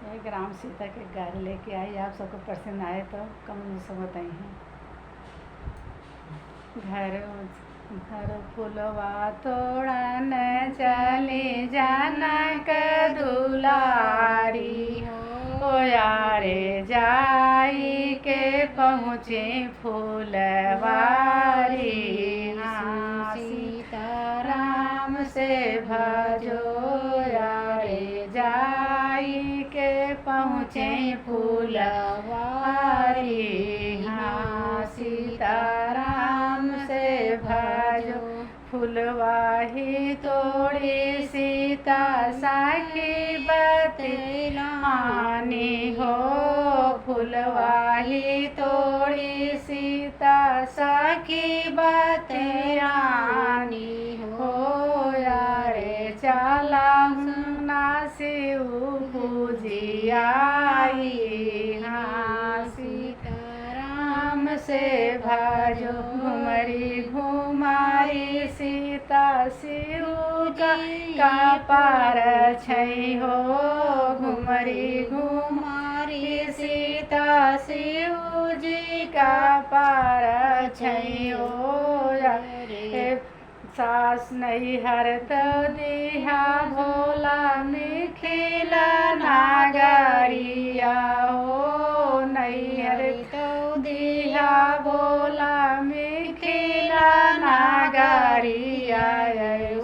एक राम सीता के घर लेके आई। आप सबको पसंद आए तो कमेंट से बताई हैं। घर घर फुलवा तोड़न चली जनक दुलारी हो यारे जाई के पहुँचे फूलवारी। हाँ सीताराम से भजो यारे जाई के पहुँचे फूलवारी। हाँ सीताराम से भजो फुलवाही तोड़ी सीता साखी बतलानी हो। फुलवाही तोड़ी सीता साखी बतलानी हो यारे चला शिव पूजियाई। हाँ सीताराम से भजो घुमरी घुमारी सीता शिव का पार छै हो। घुमरी घुमारी सीता शिव जी का पार छै हो। सास नहीं हरत दिहा भोला मिखिला नागरिया हो। नहीं हरत दिहा भोला मिखिला नागरिया।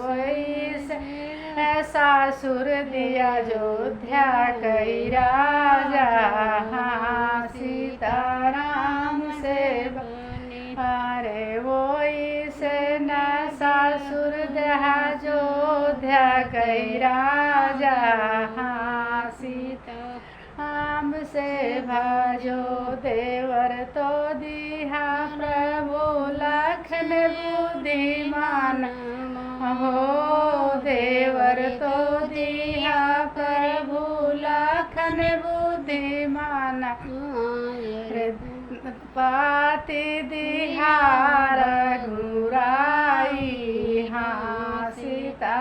वैसे सासुर दिया अयोध्या कई राजा। हाँ सीताराम से अरे वही से न सासुर दहा अयोध्या कई राजा। हाँ सीताराम से भजो देवर तो दिहा प्रभु लखन बुद्धिमान हो। देवर तो दिहा प्रभु लखन बुद्धिमान पाति दिहा रघुराई। हाँ सीता